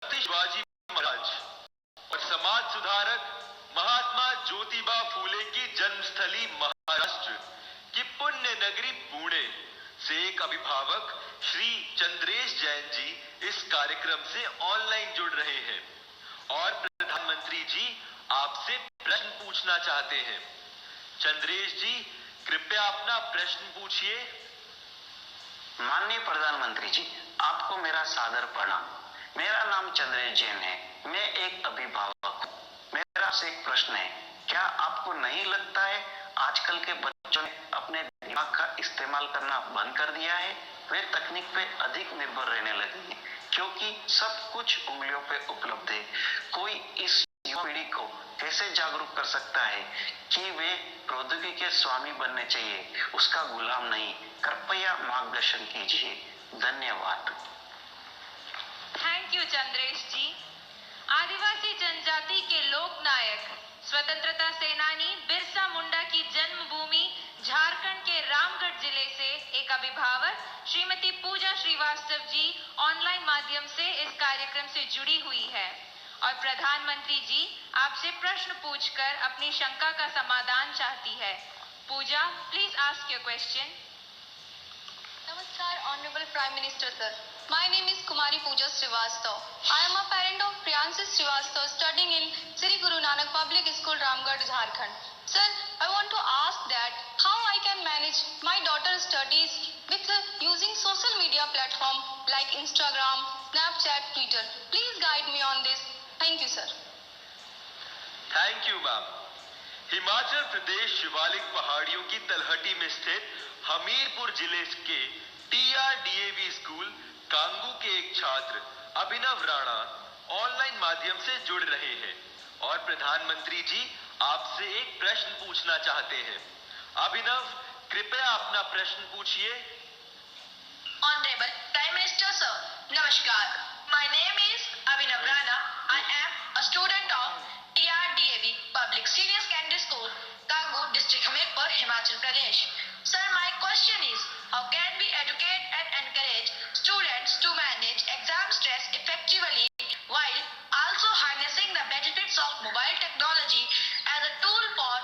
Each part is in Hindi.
शिवाजी महाराज और समाज सुधारक महात्मा ज्योतिबा फूले की जन्मस्थली महाराष्ट्र की पुण्य नगरी पुणे से एक अभिभावक श्री चंद्रेश जैन जी इस कार्यक्रम से ऑनलाइन जुड़ रहे हैं और प्रधानमंत्री जी आपसे प्रश्न पूछना चाहते हैं। चंद्रेश जी, कृपया अपना प्रश्न पूछिए। माननीय प्रधानमंत्री जी, आपको मेरा सादर प्रणाम। मेरा नाम चंद्रेश जैन है। मैं एक अभिभावक हूँ। मेरा आपसे एक प्रश्न है, क्या आपको नहीं लगता है आजकल के बच्चों ने अपने दिमाग का इस्तेमाल करना बंद कर दिया है? वे तकनीक पे अधिक निर्भर रहने लगे हैं क्योंकि सब कुछ उंगलियों पे उपलब्ध है। कोई इस युवा पीढ़ी को कैसे जागरूक कर सकता है कि वे प्रौद्योगिकी के स्वामी बनने चाहिए, उसका गुलाम नहीं? कृपया मार्गदर्शन कीजिए। धन्यवाद। थैंक यू चंद्रेश जी। आदिवासी जनजाति के लोकनायक स्वतंत्रता सेनानी बिरसा मुंडा की जन्मभूमि झारखंड के रामगढ़ जिले से एक अभिभावक श्रीमती पूजा श्रीवास्तव जी ऑनलाइन माध्यम से इस कार्यक्रम से जुड़ी हुई है और प्रधानमंत्री जी आपसे प्रश्न पूछकर अपनी शंका का समाधान चाहती है। Pooja, please ask your question. Namaskar, Honorable Prime Minister Sir. My name is Kumari Pooja Srivastav. I am a parent of Priyanshi Srivastav studying in Sri Guru Nanak Public School, Ramgarh, Jharkhand. Sir, I want to ask that how I can manage my daughter's studies with using social media platform like Instagram, Snapchat, Twitter. Please guide me on this. Thank you, sir. Thank you ma'am. Himachal Pradesh Shivalik पहाड़ियों की तलहटी में स्थित हमीरपुर जिले के TRDAV स्कूल कांगू के एक छात्र अभिनव राणा ऑनलाइन माध्यम से जुड़ रहे हैं और प्रधानमंत्री जी आपसे एक प्रश्न पूछना चाहते हैं। अभिनव, कृपया अपना प्रश्न पूछिए। Honorable Prime Minister Sir, Namaskar. My name is Abhinav Rana. I am a student of TRDAV Public Senior Secondary School, Kangu, District Hamirpur, Himachal Pradesh. Sir, my question is, how can we educate and encourage students to manage exam stress effectively while also harnessing the benefits of mobile technology as a tool for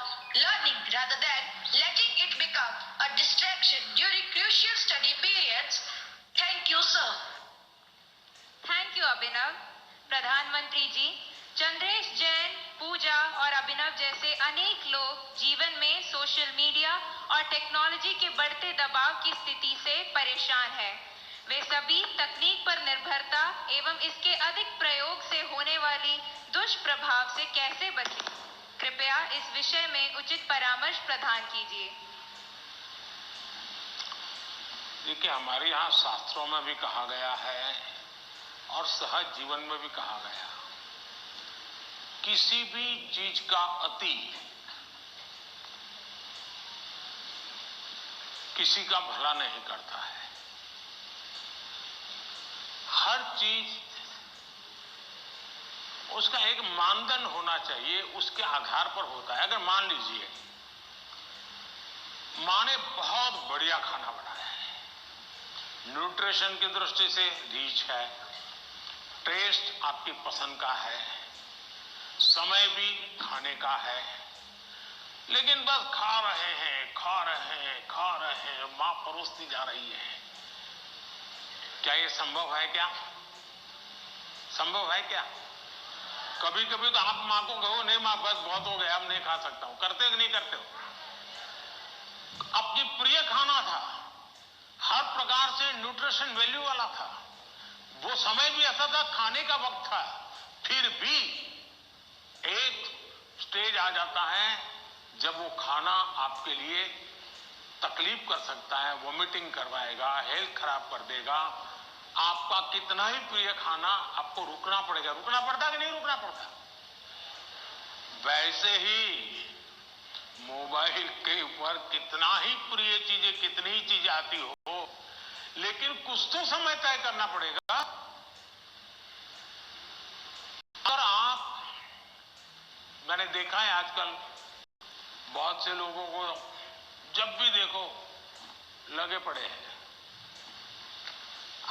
learning rather than letting it become a distraction during crucial study periods? Thank you, sir. Thank you Abhinav. प्रधानमंत्री जी, चंद्रेश जैन, पूजा और अभिनव जैसे अनेक लोग जीवन में सोशल मीडिया और टेक्नोलॉजी के बढ़ते दबाव की स्थिति से परेशान हैं। वे सभी तकनीक पर निर्भरता एवं इसके अधिक प्रयोग से होने वाली दुष्प्रभाव से कैसे बचें? कृपया इस विषय में उचित परामर्श प्रदान कीजिए। देखिए, हमारे यहाँ शास्त्रों में भी कहा गया है और सहज जीवन में भी कहा गया, किसी भी चीज का अति किसी का भला नहीं करता है। हर चीज उसका एक मानदंड होना चाहिए, उसके आधार पर होता है। अगर मान लीजिए मां ने बहुत बढ़िया खाना बनाया है, न्यूट्रिशन की दृष्टि से रीच है, टेस्ट आपकी पसंद का है, समय भी खाने का है, लेकिन बस खा रहे हैं, मां परोसती जा रही है। क्या ये संभव है? क्या संभव है? क्या कभी कभी तो आप मां को कहो, नहीं मां बस बहुत हो गया, अब नहीं खा सकता हूं। करते हो कि नहीं करते हो? अपनी प्रिय खाना था, हर प्रकार से न्यूट्रिशन वैल्यू वाला था, वो समय भी ऐसा था, खाने का वक्त था, फिर भी एक स्टेज आ जाता है जब वो खाना आपके लिए तकलीफ कर सकता है, वॉमिटिंग करवाएगा, हेल्थ खराब कर देगा। आपका कितना ही प्रिय खाना आपको रुकना पड़ेगा। रुकना पड़ता कि नहीं रुकना पड़ता? वैसे ही मोबाइल के ऊपर कितना ही प्रिय चीजें, कितनी ही चीजें आती हो, लेकिन कुछ तो समय तय करना पड़ेगा। और मैंने देखा है आजकल बहुत से लोगों को जब भी देखो लगे पड़े हैं।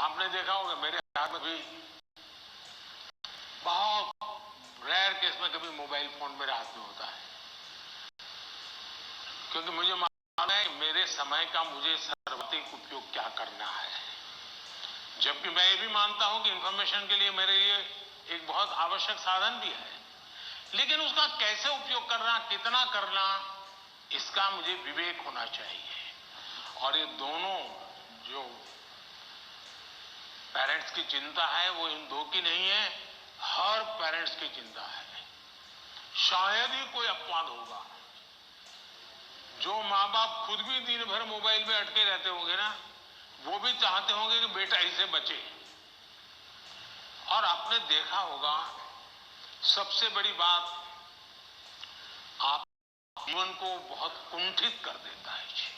आपने देखा होगा मेरे हाथ में भी बहुत रेयर केस में कभी मोबाइल फोन मेरे हाथ में होता है, क्योंकि मुझे मालूम है मेरे समय का मुझे सर्वाधिक उपयोग क्या करना है। जबकि मैं ये भी मानता हूं कि इंफॉर्मेशन के लिए मेरे लिए एक बहुत आवश्यक साधन भी है, लेकिन उसका कैसे उपयोग करना, कितना करना, इसका मुझे विवेक होना चाहिए। और ये दोनों जो पेरेंट्स की चिंता है वो इन दो की नहीं है, हर पेरेंट्स की चिंता है। शायद ही कोई अपवाद होगा जो माँ बाप खुद भी दिन भर मोबाइल में अटके रहते होंगे ना, वो भी चाहते होंगे कि बेटा इससे बचे। और आपने देखा होगा सबसे बड़ी बात, आप जीवन को बहुत कुंठित कर देता है जी।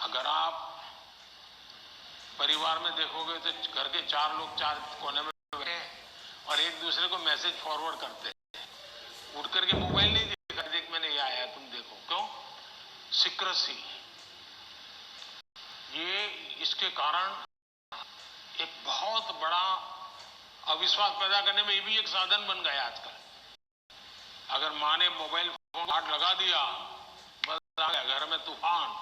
अगर आप परिवार में देखोगे तो घर के 4 लोग 4 कोने में बैठे और एक दूसरे को मैसेज फॉरवर्ड करते हैं, उठ करके मोबाइल नहीं देखा, देख मैंने ये आया तुम देखो। क्यों? सीक्रेसी। ये इसके कारण एक बहुत बड़ा अविश्वास पैदा करने में ये भी एक साधन बन गया आजकल। अगर माँ ने मोबाइल फोन हाथ लगा दिया, बस आ गया घर में तूफान,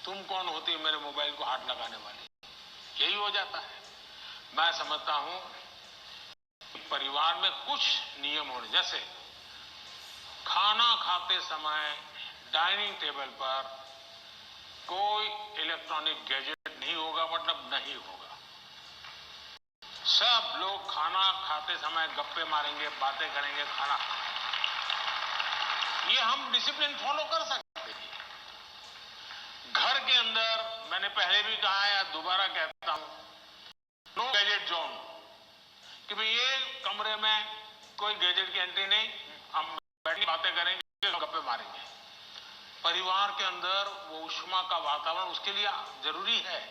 तुम कौन होती है मेरे मोबाइल को हाथ लगाने वाली, यही हो जाता है। मैं समझता हूं कि परिवार में कुछ नियम होने, जैसे खाना खाते समय डाइनिंग टेबल पर कोई इलेक्ट्रॉनिक गैजेट नहीं होगा, मतलब नहीं होगा। सब लोग खाना खाते समय गप्पे मारेंगे, बातें करेंगे, खाना। ये हम डिसिप्लिन फॉलो कर सकते हैं। घर के अंदर मैंने पहले भी कहा है, दोबारा कहता हूं, नो गैजेट जोन, कि भाई ये कमरे में कोई गैजेट की एंट्री नहीं, हम बैठ के बातें करेंगे, गप्पे मारेंगे। परिवार के अंदर वो ऊष्मा का वातावरण उसके लिए जरूरी है।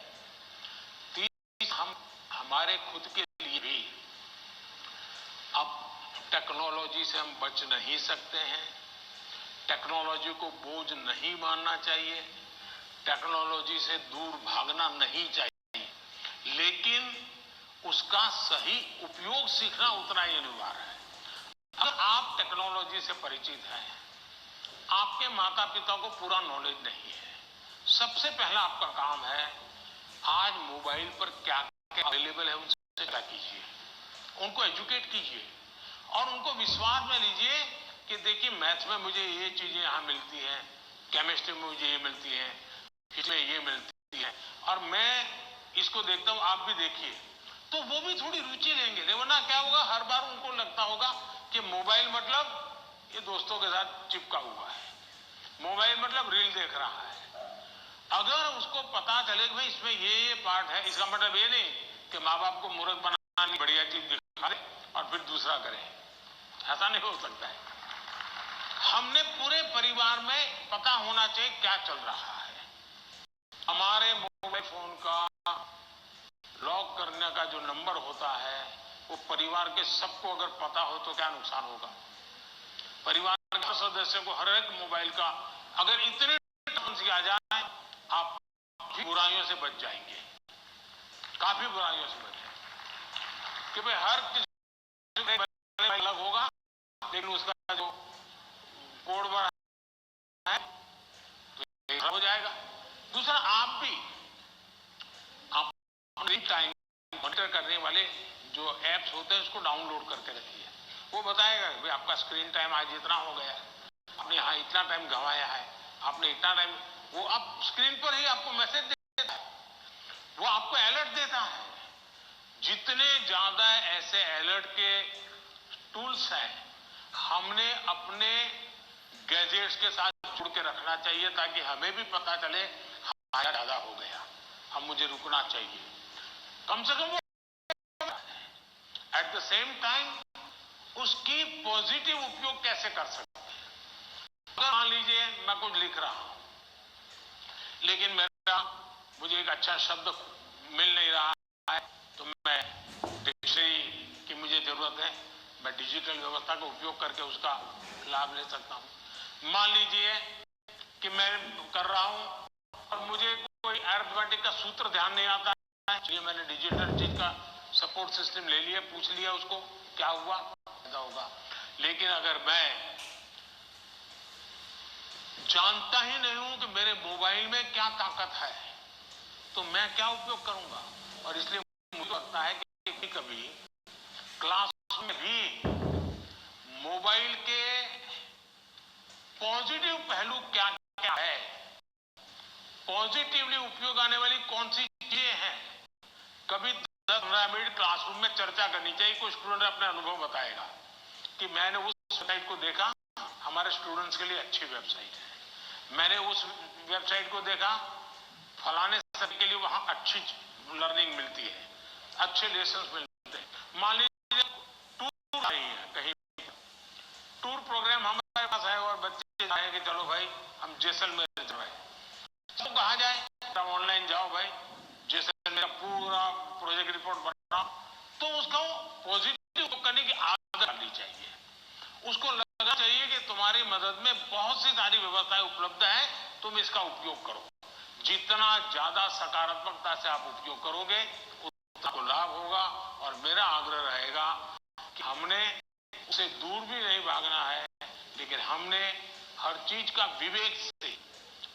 हम हमारे खुद के लिए भी अब टेक्नोलॉजी से हम बच नहीं सकते हैं। टेक्नोलॉजी को बोझ नहीं मानना चाहिए, टेक्नोलॉजी से दूर भागना नहीं चाहिए, लेकिन उसका सही उपयोग सीखना उतना ही अनिवार्य है। अगर आप टेक्नोलॉजी से परिचित हैं, आपके माता पिता को पूरा नॉलेज नहीं है, सबसे पहला आपका काम है आज मोबाइल पर क्या क्या अवेलेबल है उनसे क्या कीजिए, उनको एजुकेट कीजिए और उनको विश्वास में लीजिए कि देखिए मैथ्स में मुझे ये चीजें यहां मिलती हैं, केमिस्ट्री में मुझे ये मिलती है, इसमें ये मिलती है, और मैं इसको देखता हूं, आप भी देखिए, तो वो भी थोड़ी रुचि लेंगे। वरना क्या होगा, हर बार उनको लगता होगा कि मोबाइल मतलब ये दोस्तों के साथ चिपका हुआ है, मोबाइल मतलब रील देख रहा है। अगर उसको पता चले कि भाई इसमें ये पार्ट है, इसका मतलब ये नहीं कि माँ बाप को मूर्ख बनाने बढ़िया चीज दिखा दे और फिर दूसरा करे, ऐसा नहीं हो सकता है। हमने पूरे परिवार में पता होना चाहिए क्या चल रहा है। हमारे मोबाइल फोन का लॉक करने का जो नंबर होता है वो परिवार के सबको अगर पता हो तो क्या नुकसान होगा। परिवार के सदस्य को हर एक मोबाइल का अगर इतने किया जाए, आप बुराइयों से बच जाएंगे, काफी बुराइयों से बच जाएंगे। कि भाई हर किसी अलग होगा, लेकिन उसका जो कोड वर्ड है तो हो जाएगा। दूसरा, आप भी टाइम मॉनिटर करने वाले जो एप्स होते हैं उसको डाउनलोड करके रखिए। वो बताएगा भाई आपका स्क्रीन टाइम आज इतना हो गया, आपने यहाँ इतना टाइम गंवाया है, आपने इतना टाइम, वो आप स्क्रीन पर ही आपको मैसेज देता है, वो आपको अलर्ट देता है। जितने ज्यादा ऐसे अलर्ट के टूल्स हैं, हमने अपने गैजेट्स के साथ जुड़ के रखना चाहिए ताकि हमें भी पता चले हमारा ज्यादा हो गया, अब मुझे रुकना चाहिए। कम से कम एट द सेम टाइम उसकी पॉजिटिव उपयोग कैसे कर सकते हैं। अगर मान लीजिए मैं कुछ लिख रहा हूं लेकिन मुझे एक अच्छा शब्द मिल नहीं रहा है, तो मैं डिक्शनरी की मुझे जरूरत है, मैं डिजिटल व्यवस्था का उपयोग करके उसका लाभ ले सकता हूं। मान लीजिए कि मैं कर रहा हूं और मुझे कोई अरिथमेटिक का सूत्र ध्यान नहीं आता है, इसलिए मैंने डिजिटल चीज का सपोर्ट सिस्टम ले लिया, पूछ लिया उसको क्या हुआ, फायदा होगा। लेकिन अगर मैं जानता ही नहीं हूं कि मेरे मोबाइल में क्या ताकत है, तो मैं क्या उपयोग करूंगा। और इसलिए मुझे लगता है कि कभी क्लास में भी मोबाइल के पॉजिटिव पहलू क्या क्या है, पॉजिटिवली उपयोग आने वाली कौन सी चीजें हैं, कभी 10-15 मिनट क्लासरूम में चर्चा करनी चाहिए। कोई स्टूडेंट अपने अनुभव बताएगा कि मैंने उस वेबसाइट को देखा, हमारे स्टूडेंट्स के लिए अच्छी वेबसाइट है, मैंने उस वेबसाइट को देखा, फलाने सभी के लिए वहां अच्छी लर्निंग मिलती है, अच्छे लेसन मिलते हैं। मान लीजिए टूर आई है, कहीं टूर प्रोग्राम हमारे पास है और बच्चे चाहे कि चलो भाई हम जैसलमेर जाए, तो कहा जाए ऑनलाइन जाओ भाई जैसलमेर पूरा प्रोजेक्ट रिपोर्ट बनाओ, तो उसको पॉजिटिव करने की आदत डालनी चाहिए। उसको लगना चाहिए कि तुम्हारी मदद में बहुत सी सारी व्यवस्थाएं उपलब्ध है, तुम इसका उपयोग करो। जितना ज्यादा सकारात्मकता से आप उपयोग करोगे उतना को लाभ होगा। और मेरा आग्रह रहेगा कि हमने उसे दूर भी नहीं भागना है, लेकिन हमने हर चीज का विवेक से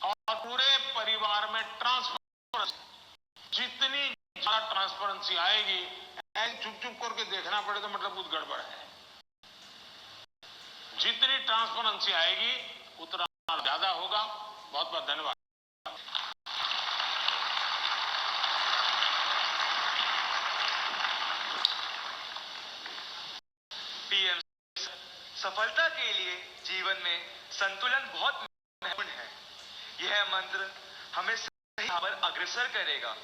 और पूरे परिवार में ट्रांसपेरेंसी, जितनी ज्यादा ट्रांसपेरेंसी आएगी, चुप चुप करके देखना पड़े तो मतलब कुछ गड़बड़ है। जितनी ट्रांसपेरेंसी आएगी उतना ज्यादा होगा। बहुत बहुत धन्यवाद। पीएम, सफलता के लिए जीवन में संतुलन बहुत महत्वपूर्ण है। यह मंत्र हमें सही राह पर अग्रसर करेगा।